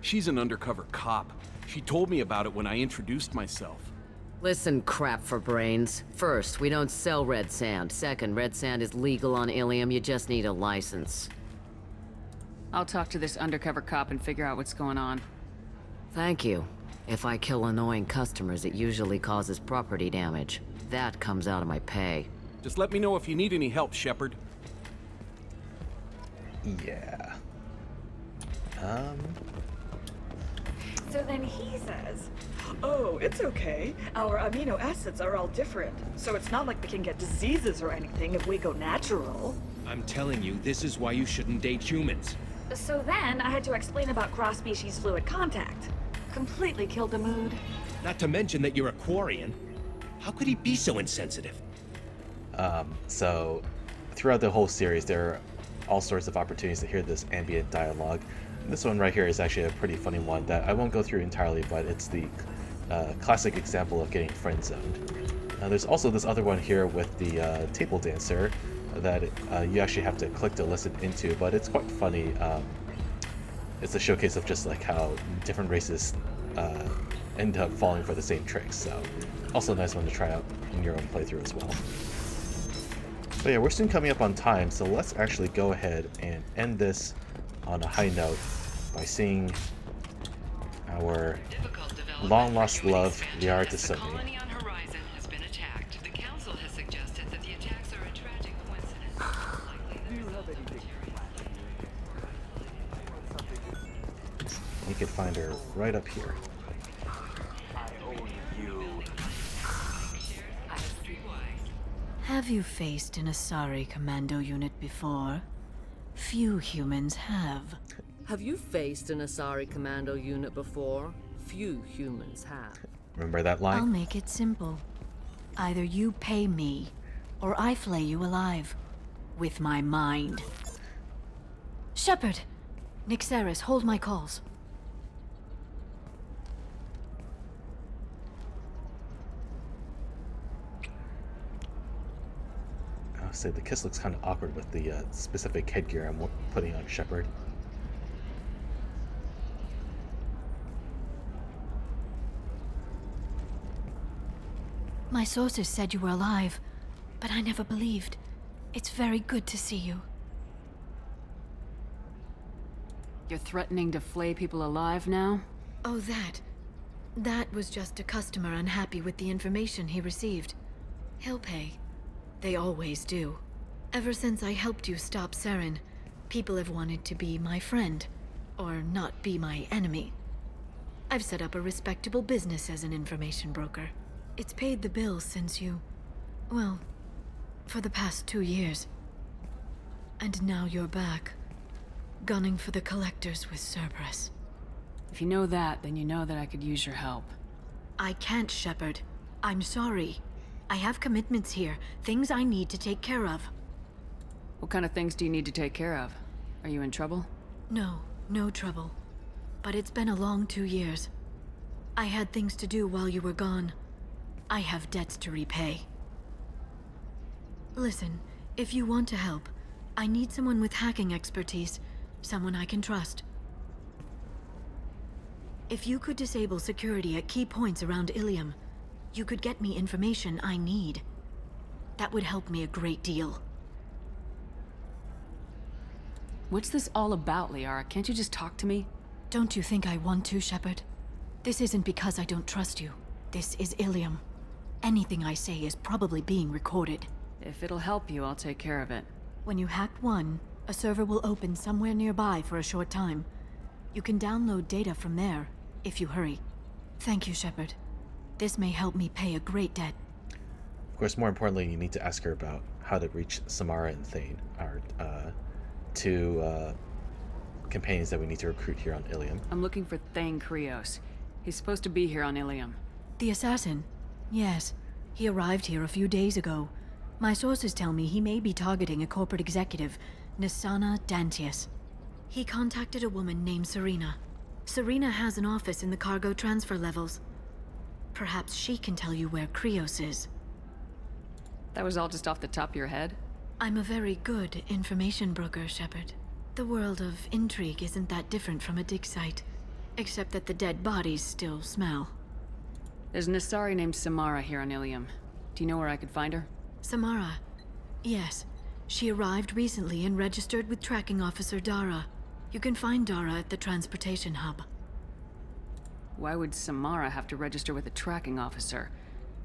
She's an undercover cop. She told me about it when I introduced myself. Listen, crap for brains. First, we don't sell red sand. Second, red sand is legal on Ilium. You just need a license. I'll talk to this undercover cop and figure out what's going on. Thank you. If I kill annoying customers, it usually causes property damage. That comes out of my pay. Just let me know if you need any help, Shepard. Yeah. So then he says, oh, it's okay. Our amino acids are all different, so it's not like we can get diseases or anything if we go natural. I'm telling you, this is why you shouldn't date humans. So then I had to explain about cross-species fluid contact. Completely killed the mood. Not to mention that you're a Quarian. How could he be so insensitive? So throughout the whole series, there are all sorts of opportunities to hear this ambient dialogue. This one right here is actually a pretty funny one that I won't go through entirely, but it's the classic example of getting friend-zoned. There's also this other one here with the table dancer that you actually have to click to listen into, but it's quite funny. It's a showcase of just like how different races end up falling for the same tricks, so also a nice one to try out in your own playthrough as well. But yeah, we're soon coming up on time, so let's actually go ahead and end this on a high note by seeing our long-lost love, Liara to Sony. colony on Horizon has been attacked. The Council has suggested that the attacks are a tragic coincidence. You can find her right up here. Have you faced an Asari commando unit before? Few humans have. Have you faced an Asari commando unit before? Few humans have. Remember that line? I'll make it simple. Either you pay me, or I flay you alive. With my mind. Shepard! Nixeris, hold my calls. I'll say the kiss looks kind of awkward with the specific headgear I'm putting on Shepard. My sources said you were alive, but I never believed. It's very good to see you. You're threatening to flay people alive now? Oh, that. That was just a customer unhappy with the information he received. He'll pay. They always do. Ever since I helped you stop Saren, people have wanted to be my friend, or not be my enemy. I've set up a respectable business as an information broker. It's paid the bills since you... well, for the past 2 years. And now you're back, gunning for the collectors with Cerberus. If you know that, then you know that I could use your help. I can't, Shepard. I'm sorry. I have commitments here, things I need to take care of. What kind of things do you need to take care of? Are you in trouble? No, no trouble. But it's been a long 2 years. I had things to do while you were gone. I have debts to repay. Listen, if you want to help, I need someone with hacking expertise, someone I can trust. If you could disable security at key points around Ilium, you could get me information I need. That would help me a great deal. What's this all about, Liara? Can't you just talk to me? Don't you think I want to, Shepard? This isn't because I don't trust you. This is Ilium. Anything I say is probably being recorded. If it'll help you, I'll take care of it. When you hack one, a server will open somewhere nearby for a short time. You can download data from there, if you hurry. Thank you, Shepard. This may help me pay a great debt. Of course, more importantly, you need to ask her about how to reach Samara and Thane, our two companions that we need to recruit here on Ilium. I'm looking for Thane Krios. He's supposed to be here on Ilium. The assassin? Yes. He arrived here a few days ago. My sources tell me he may be targeting a corporate executive, Nisana Dantius. He contacted a woman named Serena. Serena has an office in the cargo transfer levels. Perhaps she can tell you where Krios is. That was all just off the top of your head? I'm a very good information broker, Shepard. The world of intrigue isn't that different from a dig site, except that the dead bodies still smell. There's an Asari named Samara here on Ilium. Do you know where I could find her? Samara? Yes. She arrived recently and registered with tracking officer Dara. You can find Dara at the transportation hub. Why would Samara have to register with a tracking officer?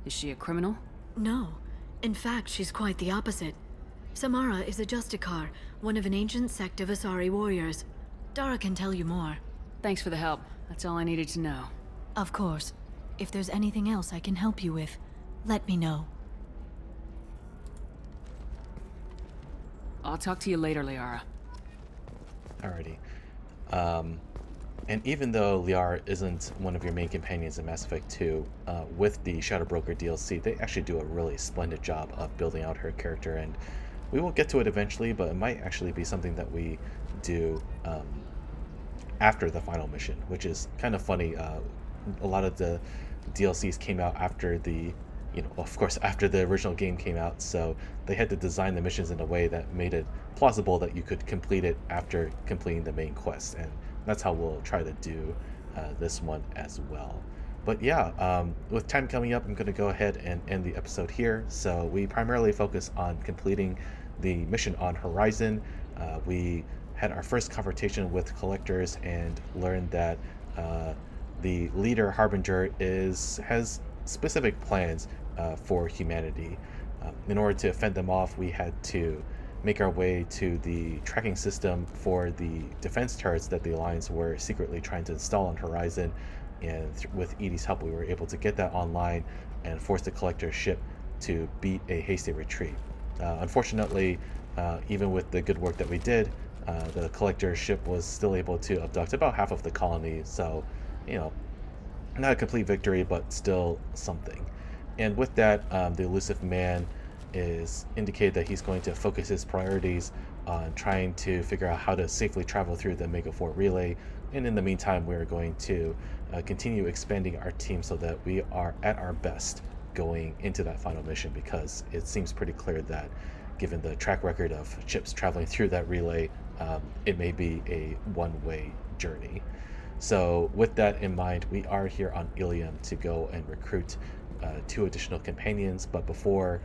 Is she a criminal? No. In fact, she's quite the opposite. Samara is a Justicar, one of an ancient sect of Asari warriors. Dara can tell you more. Thanks for the help. That's all I needed to know. Of course. If there's anything else I can help you with, let me know. I'll talk to you later, Liara. Alrighty. And even though Liara isn't one of your main companions in Mass Effect 2, with the Shadow Broker DLC, they actually do a really splendid job of building out her character, and we will get to it eventually, but it might actually be something that we do after the final mission, which is kind of funny. A lot of the DLCs came out after the, of course, after the original game came out, so they had to design the missions in a way that made it plausible that you could complete it after completing the main quest, and that's how we'll try to do this one as well. But yeah, with time coming up, I'm going to go ahead and end the episode here. So we primarily focus on completing the mission on Horizon. We had our first confrontation with collectors and learned that the leader, Harbinger, has specific plans for humanity. In order to fend them off, we had to make our way to the tracking system for the defense turrets that the Alliance were secretly trying to install on Horizon, and with EDI's help we were able to get that online and force the collector ship to beat a hasty retreat. Unfortunately, even with the good work that we did, the collector ship was still able to abduct about half of the colony, so not a complete victory, but still something. And with that, the elusive man is indicated that he's going to focus his priorities on trying to figure out how to safely travel through the Mega 4 relay, and in the meantime we're going to continue expanding our team so that we are at our best going into that final mission, because it seems pretty clear that given the track record of ships traveling through that relay, it may be a one-way journey. So with that in mind, we are here on Ilium to go and recruit 2 additional companions, but before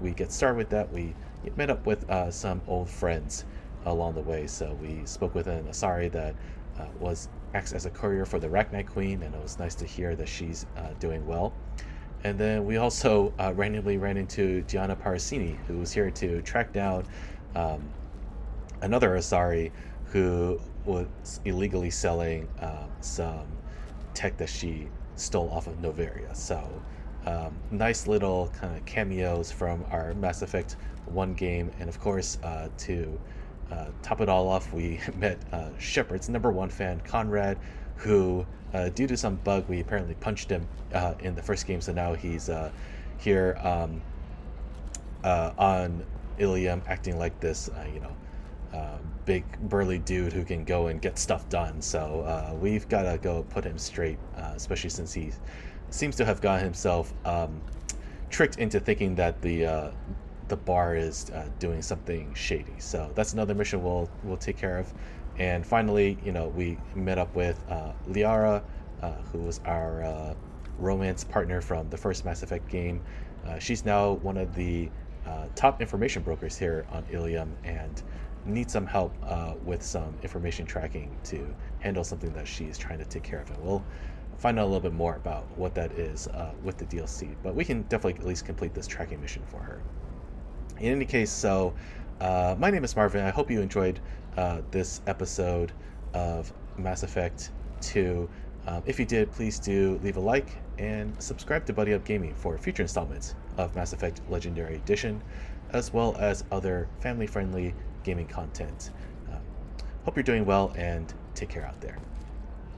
we get started with that, we met up with some old friends along the way. So we spoke with an Asari that acts as a courier for the Rachni Queen, and it was nice to hear that she's doing well. And then we also randomly ran into Gianna Parasini, who was here to track down another Asari who was illegally selling some tech that she stole off of Novaria. So nice little kind of cameos from our Mass Effect 1 game, and of course to top it all off, we met Shepard's #1 fan, Conrad, who due to some bug we apparently punched him in the first game, so now he's here on Ilium acting like this big burly dude who can go and get stuff done. So we've got to go put him straight, especially since he seems to have gotten himself tricked into thinking that the bar is doing something shady. So that's another mission we'll take care of. And finally, we met up with Liara, who was our romance partner from the first Mass Effect game. She's now one of the top information brokers here on Ilium and needs some help with some information tracking to handle something that she's trying to take care of. And we'll find out a little bit more about what that is with the DLC, but we can definitely at least complete this tracking mission for her. In any case, so my name is Marvin. I hope you enjoyed this episode of Mass Effect 2. If you did, please do leave a like and subscribe to Buddy Up Gaming for future installments of Mass Effect Legendary Edition, as well as other family-friendly gaming content. Hope you're doing well, and take care out there.